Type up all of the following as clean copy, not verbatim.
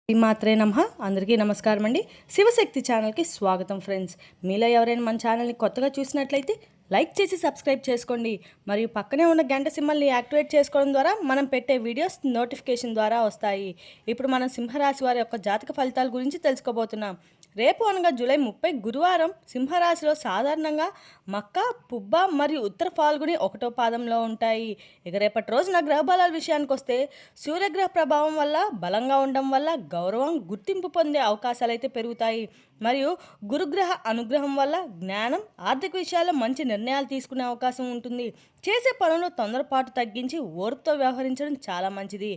మాత్రే నమః. అందరికీ నమస్కారం అండి. శివశక్తి ఛానల్కి స్వాగతం ఫ్రెండ్స్. మీలో ఎవరైనా మన ఛానల్ని కొత్తగా చూసినట్లయితే లైక్ చేసి సబ్స్క్రైబ్ చేసుకోండి. మరియు పక్కనే ఉన్న గంట సింబల్ని యాక్టివేట్ చేసుకోవడం ద్వారా మనం పెట్టే వీడియోస్ నోటిఫికేషన్ ద్వారా వస్తాయి. ఇప్పుడు మనం సింహరాశి వారి యొక్క జాతక ఫలితాల గురించి తెలుసుకోబోతున్నాం. రేపు అనగా జూలై 30 గురువారం సింహరాశిలో సాధారణంగా మక్క, పుబ్బ మరియు ఉత్తర ఫాల్గుని 1వ పాదంలో ఉంటాయి. ఇక రేపటి రోజున గ్రహబలాల విషయానికి వస్తే సూర్యగ్రహ ప్రభావం వల్ల బలంగా ఉండడం వల్ల గౌరవం, గుర్తింపు పొందే అవకాశాలు అయితే పెరుగుతాయి. మరియు గురుగ్రహ అనుగ్రహం వల్ల జ్ఞానం, ఆర్థిక విషయాల్లో మంచి నిర్ణయాలు తీసుకునే అవకాశం ఉంటుంది. చేసే పనులు తొందరపాటు తగ్గించి ఓర్పుతో వ్యవహరించడం చాలా మంచిది.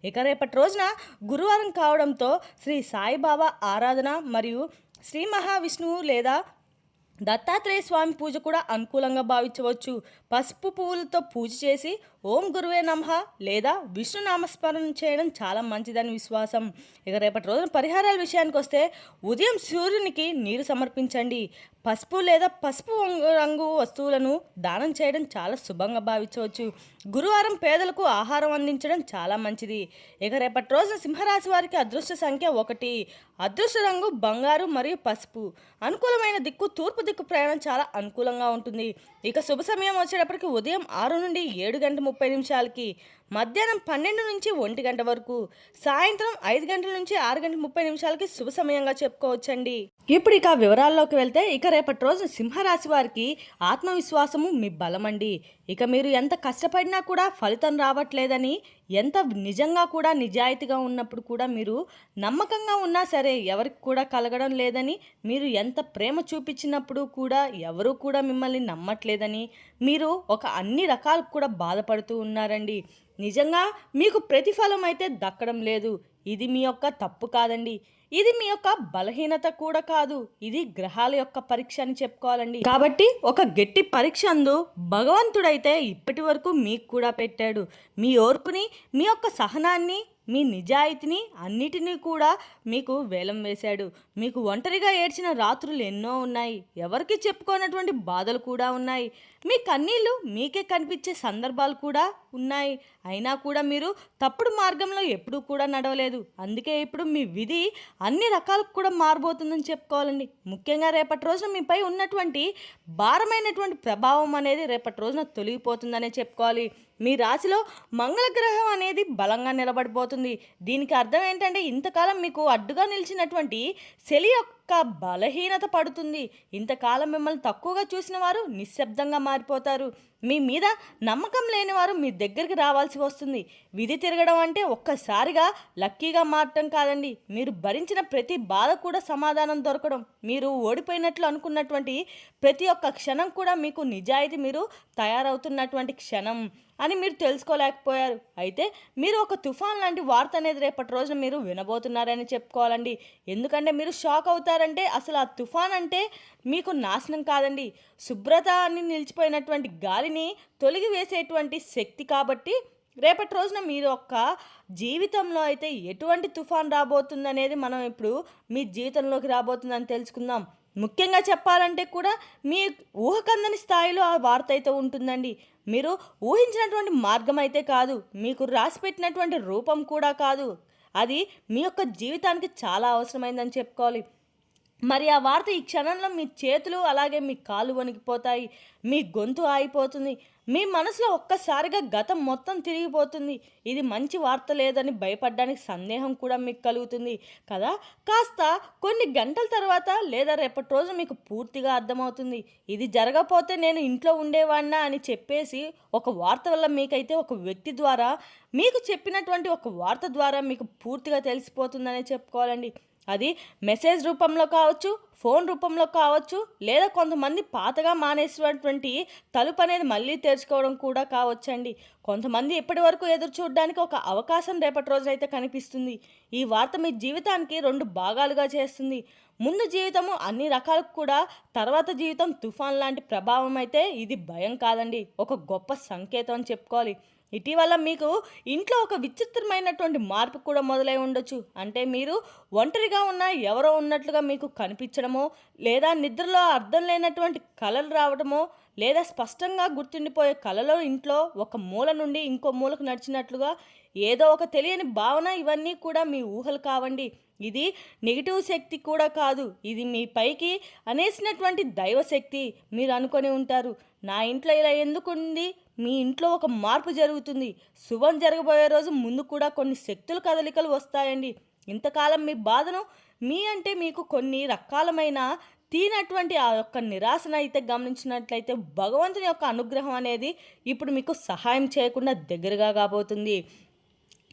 ఇక రేపటి రోజున గురువారం కావడంతో శ్రీ సాయిబాబా ఆరాధన మరియు శ్రీ మహావిష్ణువు లేదా దత్తాత్రేయ స్వామి పూజ కూడా అనుకూలంగా భావించవచ్చు. పసుపు పువ్వులతో పూజ చేసి ఓం గురువే నమః లేదా విష్ణు నామస్మరణ చేయడం చాలా మంచిదని విశ్వాసం. ఇక రేపటి రోజున పరిహారాల విషయానికి వస్తే ఉదయం సూర్యునికి నీరు సమర్పించండి. పసుపు లేదా పసుపు రంగు వస్తువులను దానం చేయడం చాలా శుభంగా భావించవచ్చు. గురువారం పేదలకు ఆహారం అందించడం చాలా మంచిది. ఇక రేపటి రోజున సింహరాశి వారికి అదృష్ట సంఖ్య 1, అదృష్ట రంగు బంగారు మరియు పసుపు. అనుకూలమైన దిక్కు తూర్పు దిక్కు ప్రయాణం చాలా అనుకూలంగా ఉంటుంది. ఇక శుభ సమయం వచ్చేటప్పటికి ఉదయం 6 నుండి 7 గంటల 30 నిమిషాలకి, మధ్యాహ్నం 12 నుంచి 1 గంట వరకు, సాయంత్రం 5 గంటల నుంచి 6 గంటల 30 నిమిషాలకి శుభ సమయంగా చెప్పుకోవచ్చండి. ఇప్పుడు ఇక వివరాల్లోకి వెళ్తే ఇక రేపటి రోజు సింహరాశి వారికి ఆత్మవిశ్వాసము మీ బలమండి. ఇక మీరు ఎంత కష్టపడినా కూడా ఫలితం రావట్లేదని, ఎంత నిజంగా కూడా నిజాయితీగా ఉన్నప్పుడు కూడా మీరు నమ్మకంగా ఉన్నా సరే ఎవరికి కూడా కలగడం లేదని, మీరు ఎంత ప్రేమ చూపించినప్పుడు కూడా ఎవరు కూడా మిమ్మల్ని నమ్మట్లేదని, మీరు ఒక అన్ని రకాలకు కూడా బాధపడుతూ ఉన్నారండి. నిజంగా మీకు ప్రతిఫలం అయితే దక్కడం లేదు. ఇది మీ యొక్క తప్పు కాదండి. ఇది మీ యొక్క బలహీనత కూడా కాదు. ఇది గ్రహాల యొక్క పరీక్ష అని చెప్పుకోవాలండి. కాబట్టి ఒక గట్టి పరీక్ష అందు భగవంతుడైతే ఇప్పటి వరకు మీకు కూడా పెట్టాడు. మీ ఓర్పుని, మీ యొక్క సహనాన్ని, మీ నిజాయితీని అన్నిటినీ కూడా మీకు వేలం వేశాడు. మీకు ఒంటరిగా ఏడ్చిన రాత్రులు ఎన్నో ఉన్నాయి. ఎవరికి చెప్పుకోనటువంటి బాధలు కూడా ఉన్నాయి. మీ కన్నీళ్ళు మీకే కనిపించే సందర్భాలు కూడా ఉన్నాయి. అయినా కూడా మీరు తప్పుడు మార్గంలో ఎప్పుడూ కూడా నడవలేదు. అందుకే ఇప్పుడు మీ విధి అన్ని రకాలకు కూడా మారబోతుందని చెప్పుకోవాలండి. ముఖ్యంగా రేపటి రోజున మీపై ఉన్నటువంటి భారమైనటువంటి ప్రభావం అనేది రేపటి రోజున తొలగిపోతుందనే చెప్పుకోవాలి. మీ రాశిలో మంగళగ్రహం అనేది బలంగా నిలబడిపోతుంది. దీనికి అర్థం ఏంటంటే ఇంతకాలం మీకు అడ్డుగా నిలిచినటువంటి శని యొక్క బలహీనత పడుతుంది. ఇంతకాలం మిమ్మల్ని తక్కువగా చూసిన వారు నిశ్శబ్దంగా మారిపోతారు. మీ మీద నమ్మకం లేని వారు మీ దగ్గరికి రావాల్సి వస్తుంది. విధి తిరగడం అంటే ఒక్కసారిగా లక్కీగా మారటం కాదండి. మీరు భరించిన ప్రతి బాధ కూడా సమాధానం దొరకడం, మీరు ఓడిపోయినట్లు అనుకున్నటువంటి ప్రతి ఒక్క క్షణం కూడా మీకు నిజాయితీ మీరు తయారవుతున్నటువంటి క్షణం అని మీరు తెలుసుకోలేకపోయారు. అయితే మీరు ఒక తుఫాన్ లాంటి వార్త అనేది రేపటి రోజున మీరు వినబోతున్నారని చెప్పుకోవాలండి. ఎందుకంటే మీరు షాక్ అవుతారంటే అసలు ఆ తుఫాన్ అంటే మీకు నాశనం కాదండి, శుభ్రత అని నిలిచిపోయినటువంటి గాలిని తొలగి వేసేటువంటి శక్తి. కాబట్టి రేపటి రోజున మీరు యొక్క జీవితంలో అయితే ఎటువంటి తుఫాన్ రాబోతుందనేది మనం ఇప్పుడు మీ జీవితంలోకి రాబోతుందని తెలుసుకుందాం. ముఖ్యంగా చెప్పాలంటే కూడా మీ ఊహకందని స్థాయిలో ఆ వార్త అయితే ఉంటుందండి. మీరు ఊహించినటువంటి మార్గం అయితే కాదు, మీకు రాసిపెట్టినటువంటి రూపం కూడా కాదు. అది మీ యొక్క జీవితానికి చాలా అవసరమైందని చెప్పుకోవాలి. మరి ఆ వార్త ఈ క్షణంలో మీ చేతులు అలాగే మీ కాళ్ళు వణికిపోతాయి. మీ గొంతు ఆగిపోతుంది. మీ మనసులో ఒక్కసారిగా గతం మొత్తం తిరిగిపోతుంది. ఇది మంచి వార్త లేదని భయపడడానికి సందేహం కూడా మీకు కలుగుతుంది కదా. కాస్త కొన్ని గంటల తర్వాత లేదా రేపటి రోజు మీకు పూర్తిగా అర్థమవుతుంది. ఇది జరగకపోతే నేను ఇంట్లో ఉండేవాడినా అని చెప్పేసి ఒక వార్త వల్ల మీకైతే ఒక వ్యక్తి ద్వారా మీకు చెప్పినటువంటి ఒక వార్త ద్వారా మీకు పూర్తిగా తెలిసిపోతుందనే చెప్పుకోవాలండి. అది మెసేజ్ రూపంలో కావచ్చు, ఫోన్ రూపంలో కావచ్చు, లేదా కొంతమంది పాతగా మానేసినటువంటి తలుపు అనేది మళ్ళీ తెరుచుకోవడం కూడా కావచ్చండి. కొంతమంది ఇప్పటి వరకు ఎదురు చూడడానికి ఒక అవకాశం రేపటి రోజైతే కనిపిస్తుంది. ఈ వార్త మీ జీవితానికి 2 భాగాలుగా చేస్తుంది. ముందు జీవితము అన్ని రకాలకు కూడా, తర్వాత జీవితం తుఫాన్ లాంటి ప్రభావం అయితే ఇది భయం కాదండి, ఒక గొప్ప సంకేతం అని చెప్పుకోవాలి. ఇటీవల మీకు ఇంట్లో ఒక విచిత్రమైనటువంటి మార్పు కూడా మొదలై ఉండొచ్చు. అంటే మీరు ఒంటరిగా ఉన్న ఎవరో ఉన్నట్లుగా మీకు కనిపించడమో, లేదా నిద్రలో అర్థం లేనటువంటి కలలు రావడమో, లేదా స్పష్టంగా గుర్తుండిపోయే కలలో ఇంట్లో ఒక మూల నుండి ఇంకో మూలకు నడిచినట్లుగా ఏదో ఒక తెలియని భావన, ఇవన్నీ కూడా మీ ఊహలు కావండి. ఇది నెగిటివ్ శక్తి కూడా కాదు, ఇది మీ పైకి అనేసినటువంటి దైవశక్తి. మీరు అనుకొని ఉంటారు, నా ఇంట్లో ఇలా ఎందుకుంది? మీ ఇంట్లో ఒక మార్పు జరుగుతుంది. శుభం జరగబోయే రోజు ముందు కూడా కొన్ని శక్తుల కదలికలు వస్తాయండి. ఇంతకాలం మీ బాధను అంటే మీకు కొన్ని రకాలమైన తీనటువంటి ఆ యొక్క నిరాశన అయితే గమనించినట్లయితే భగవంతుని యొక్క అనుగ్రహం అనేది ఇప్పుడు మీకు సహాయం చేయకుండా దగ్గరగా కాబోతుంది.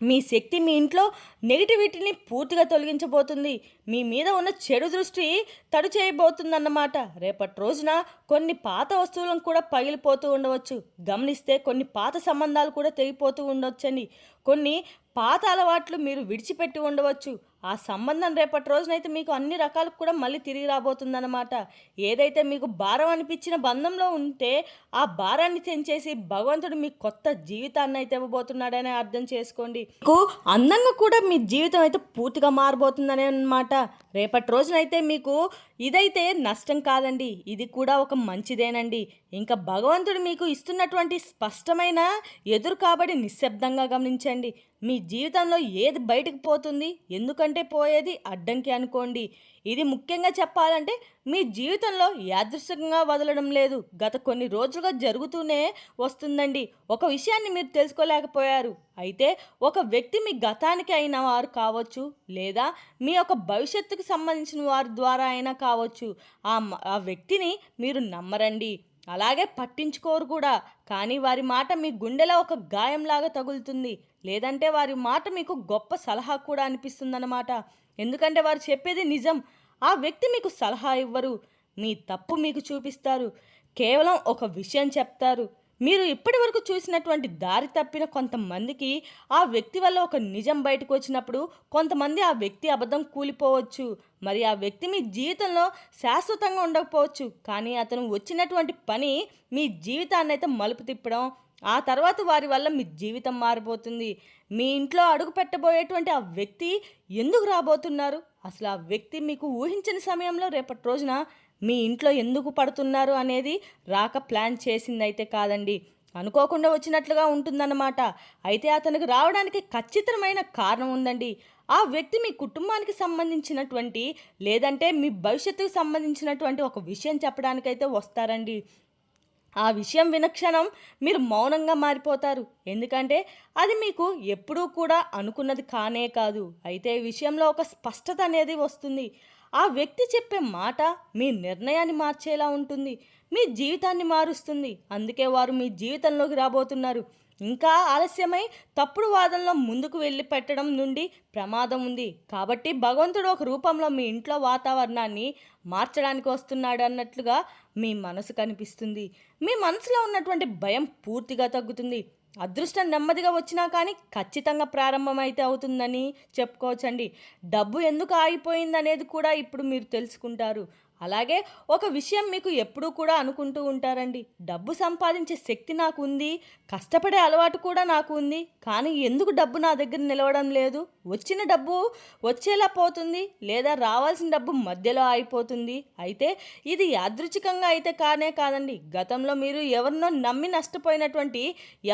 మీ శక్తి మీ ఇంట్లో నెగిటివిటీని పూర్తిగా తొలగించబోతుంది. మీ మీద ఉన్న చెడు దృష్టి తడు చేయబోతుందన్నమాట. రేపటి రోజున కొన్ని పాత వస్తువులను కూడా పగిలిపోతూ ఉండవచ్చు. గమనిస్తే కొన్ని పాత సంబంధాలు కూడా తెగిపోతూ ఉండవచ్చండి. కొన్ని పాత అలవాట్లు మీరు విడిచిపెట్టి ఉండవచ్చు. ఆ సంబంధం రేపటి రోజునైతే మీకు అన్ని రకాలకు కూడా మళ్ళీ తిరిగి రాబోతుందన్నమాట. ఏదైతే మీకు భారం అనిపించిన బంధంలో ఉంటే ఆ భారాన్ని తెంచేసి భగవంతుడు మీకు కొత్త జీవితాన్ని అయితే ఇవ్వబోతున్నాడని అర్థం చేసుకోండి. మీకు అందంగా కూడా మీ జీవితం అయితే పూర్తిగా మారబోతుందనే అన్నమాట. రేపటి రోజునైతే మీకు ఇదైతే నష్టం కాదండి, ఇది కూడా ఒక మంచిదేనండి. ఇంకా భగవంతుడు మీకు ఇస్తున్నటువంటి స్పష్టమైన ఎదురు కాబట్టి నిశ్శబ్దంగా గమనించండి. మీ జీవితంలో ఏది బయటకు పోతుంది, ఎందుకంటే పోయేది అడ్డంకి అనుకోండి. ఇది ముఖ్యంగా చెప్పాలంటే మీ జీవితంలో యాదృచ్ఛికంగా వదలడం లేదు, గత కొన్ని రోజులుగా జరుగుతూనే వస్తుందండి. ఒక విషయాన్ని మీరు తెలుసుకోలేకపోయారు. అయితే ఒక వ్యక్తి మీ గతానికి అయిన వారు కావచ్చు, లేదా మీ యొక్క భవిష్యత్తుకు సంబంధించిన వారి ద్వారా అయినా కావచ్చు. ఆ వ్యక్తిని మీరు నమ్మరండి, అలాగే పట్టించుకోరు కూడా. కానీ వారి మాట మీ గుండెలో ఒక గాయంలాగా తగులుతుంది, లేదంటే వారి మాట మీకు గొప్ప సలహా కూడా అనిపిస్తుందన్నమాట. ఎందుకంటే వారు చెప్పేది నిజం. ఆ వ్యక్తి మీకు సలహా ఇవ్వరు, మీ తప్పు మీకు చూపిస్తారు, కేవలం ఒక విషయం చెప్తారు. మీరు ఇప్పటి వరకు చూసినటువంటి దారి తప్పిన కొంతమందికి ఆ వ్యక్తి వల్ల ఒక నిజం బయటకు వచ్చినప్పుడు కొంతమంది ఆ వ్యక్తి అబద్ధం కూలిపోవచ్చు. మరి ఆ వ్యక్తి మీ జీవితంలో శాశ్వతంగా ఉండకపోవచ్చు, కానీ అతను వచ్చినటువంటి పని మీ జీవితాన్ని అయితే మలుపు తిప్పడం, ఆ తర్వాత వారి వల్ల మీ జీవితం మారిపోతుంది. మీ ఇంట్లో అడుగు పెట్టబోయేటువంటి ఆ వ్యక్తి ఎందుకు రాబోతున్నారు, అసలు ఆ వ్యక్తి మీకు ఊహించిన సమయంలో రేపటి రోజున మీ ఇంట్లో ఎందుకు పడుతున్నారు అనేది రాక ప్లాన్ చేసిందైతే కాదండి, అనుకోకుండా వచ్చినట్లుగా ఉంటుందన్నమాట. అయితే అతనికి రావడానికి ఖచ్చితమైన కారణం ఉందండి. ఆ వ్యక్తి మీ కుటుంబానికి సంబంధించినటువంటి, లేదంటే మీ భవిష్యత్తుకు సంబంధించినటువంటి ఒక విషయం చెప్పడానికైతే వస్తారండి. ఆ విషయం వినక్షణం మీరు మౌనంగా మారిపోతారు, ఎందుకంటే అది మీకు ఎప్పుడూ కూడా అనుకున్నది కానే కాదు. అయితే ఈ విషయంలో ఒక స్పష్టత అనేది వస్తుంది. ఆ వ్యక్తి చెప్పే మాట మీ నిర్ణయాన్ని మార్చేలా ఉంటుంది, మీ జీవితాన్ని మారుస్తుంది. అందుకే వారు మీ జీవితంలోకి రాబోతున్నారు. ఇంకా ఆలస్యమై తప్పుడు వాదనలో ముందుకు వెళ్ళి పెట్టడం నుండి ప్రమాదం ఉంది. కాబట్టి భగవంతుడు ఒక రూపంలో మీ ఇంట్లో వాతావరణాన్ని మార్చడానికి వస్తున్నాడు అన్నట్లుగా మీ మనసు కనిపిస్తుంది. మీ మనసులో ఉన్నటువంటి భయం పూర్తిగా తగ్గుతుంది. అదృష్టం నెమ్మదిగా వచ్చినా కానీ ఖచ్చితంగా ప్రారంభమైతే అవుతుందని చెప్పుకోవచ్చండి. డబ్బు ఎందుకు ఆగిపోయింది అనేది కూడా ఇప్పుడు మీరు తెలుసుకుంటారు. అలాగే ఒక విషయం మీకు ఎప్పుడూ కూడా అనుకుంటూ ఉంటారండి, డబ్బు సంపాదించే శక్తి నాకు ఉంది, కష్టపడే అలవాటు కూడా నాకు ఉంది, కానీ ఎందుకు డబ్బు నా దగ్గర నిలవడం లేదు? వచ్చిన డబ్బు వచ్చేలా పోతుంది, లేదా రావాల్సిన డబ్బు మధ్యలో అయిపోతుంది. అయితే ఇది యాదృచ్ఛికంగా అయితే కానే కాదండి. గతంలో మీరు ఎవరినో నమ్మి నష్టపోయినటువంటి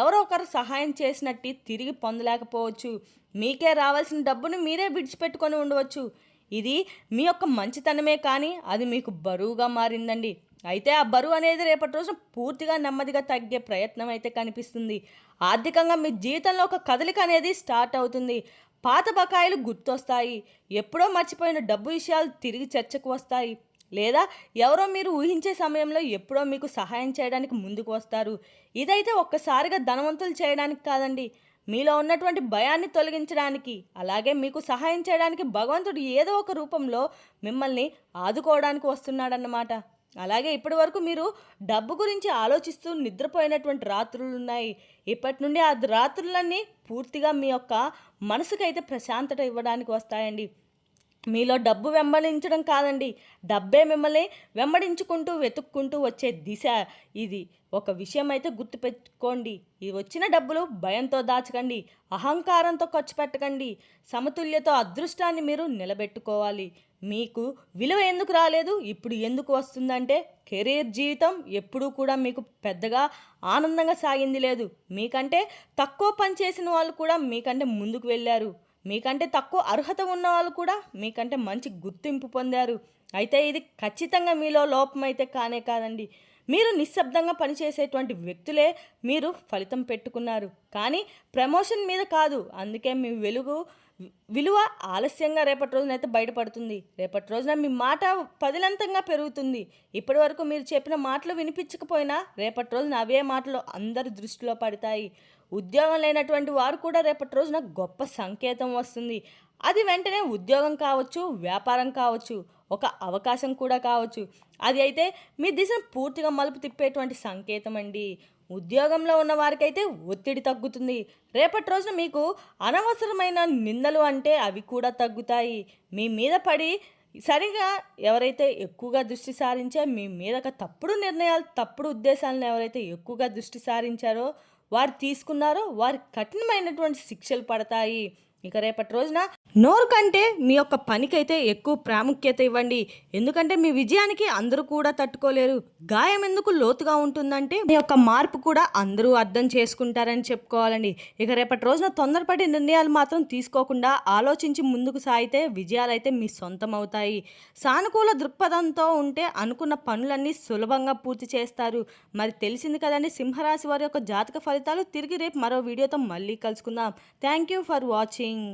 ఎవరో ఒకరు సహాయం చేసినట్టు తిరిగి పొందలేకపోవచ్చు. మీకే రావాల్సిన డబ్బును మీరే విడిచిపెట్టుకొని ఉండవచ్చు. ఇది మీ యొక్క మంచితనమే, కానీ అది మీకు బరువుగా మారిందండి. అయితే ఆ బరువు అనేది రేపటి రోజున పూర్తిగా నెమ్మదిగా తగ్గే ప్రయత్నం అయితే కనిపిస్తుంది. ఆర్థికంగా మీ జీవితంలో ఒక కదలిక అనేది స్టార్ట్ అవుతుంది. పాత బకాయిలు గుర్తొస్తాయి, ఎప్పుడో మర్చిపోయిన డబ్బు విషయాలు తిరిగి చర్చకు వస్తాయి, లేదా ఎవరో మీరు ఊహించే సమయంలో ఎప్పుడో మీకు సహాయం చేయడానికి ముందుకు వస్తారు. ఇదైతే ఒక్కసారిగా ధనవంతులు చేయడానికి కాదండి, మీలో ఉన్నటువంటి భయాన్ని తొలగించడానికి, అలాగే మీకు సహాయం చేయడానికి భగవంతుడు ఏదో ఒక రూపంలో మిమ్మల్ని ఆదుకోవడానికి వస్తున్నాడన్నమాట. అలాగే ఇప్పటి వరకు మీరు డబ్బు గురించి ఆలోచిస్తూ నిద్రపోయినటువంటి రాత్రులు ఉన్నాయి. ఇప్పటి నుండి ఆ రాత్రులన్నీ పూర్తిగా మీ యొక్క మనసుకైతే ప్రశాంతత ఇవ్వడానికి వస్తాయండి. మీలో డబ్బు వెంబడించడం కాదండి, డబ్బే మిమ్మల్ని వెంబడించుకుంటూ వెతుక్కుంటూ వచ్చే దిశ ఇది. ఒక విషయం అయితే గుర్తుపెట్టుకోండి, ఈ వచ్చిన డబ్బులు భయంతో దాచకండి, అహంకారంతో ఖర్చు పెట్టకండి. సమతుల్యతో అదృష్టాన్ని మీరు నిలబెట్టుకోవాలి. మీకు విలువ ఎందుకు రాలేదు, ఇప్పుడు ఎందుకు వస్తుందంటే కెరీర్ జీవితం ఎప్పుడూ కూడా మీకు పెద్దగా ఆనందంగా సాగింది లేదు. మీకంటే తక్కువ పని చేసిన వాళ్ళు కూడా మీకంటే ముందుకు వెళ్ళారు. మీకంటే తక్కువ అర్హత ఉన్న వాళ్ళు కూడా మీకంటే మంచి గుర్తింపు పొందారు. అయితే ఇది ఖచ్చితంగా మీలో లోపం అయితే కానే కాదండి. మీరు నిశ్శబ్దంగా పనిచేసేటువంటి వ్యక్తులే మీరు ఫలితం పెట్టుకున్నారు. కానీ ప్రమోషన్ మీద కాదు. అందుకే మీ విలువ ఆలస్యంగా రేపటి రోజునైతే బయటపడుతుంది. రేపటి రోజున మీ మాట పదిలంతంగా పెరుగుతుంది. ఇప్పటి వరకు మీరు చెప్పిన మాటలు వినిపించకపోయినా రేపటి రోజున అవే మాటలు అందరి దృష్టిలో పడతాయి. ఉద్యోగం లేనటువంటి వారు కూడా రేపటి రోజున గొప్ప సంకేతం వస్తుంది. అది వెంటనే ఉద్యోగం కావచ్చు, వ్యాపారం కావచ్చు, ఒక అవకాశం కూడా కావచ్చు. అది అయితే మీ దిశను పూర్తిగా మలుపు తిప్పేటువంటి సంకేతం అండి. ఉద్యోగంలో ఉన్న వారికైతే ఒత్తిడి తగ్గుతుంది. రేపటి రోజున మీకు అనవసరమైన నిందలు అంటే అవి కూడా తగ్గుతాయి. మీ మీద పడి సరిగా ఎవరైతే ఎక్కువగా దృష్టి సారించే మీ మీద తప్పుడు నిర్ణయాలు, తప్పుడు ఉద్దేశాలను ఎవరైతే ఎక్కువగా దృష్టి సారించారో, వారు తీసుకున్నారో వారికి కఠినమైనటువంటి శిక్షలు పడతాయి. ఇక రేపటి రోజున నోరు కంటే మీ యొక్క పనికైతే ఎక్కువ ప్రాముఖ్యత ఇవ్వండి. ఎందుకంటే మీ విజయానికి అందరూ కూడా తట్టుకోలేరు. గాయం ఎందుకు లోతుగా ఉంటుందంటే మీ యొక్క మార్పు కూడా అందరూ అర్థం చేసుకుంటారని చెప్పుకోవాలండి. ఇక రేపటి రోజున తొందరపడి నిర్ణయాలు మాత్రం తీసుకోకుండా ఆలోచించి ముందుకు సాగితే విజయాలు అయితే మీ సొంతం అవుతాయి. సానుకూల దృక్పథంతో ఉంటే అనుకున్న పనులన్నీ సులభంగా పూర్తి చేస్తారు. మరి తెలిసింది కదండి సింహరాశి వారి యొక్క జాతక ఫలితాలు. తిరిగి రేపు మరో వీడియోతో మళ్ళీ కలుసుకుందాం. Thank you for watching.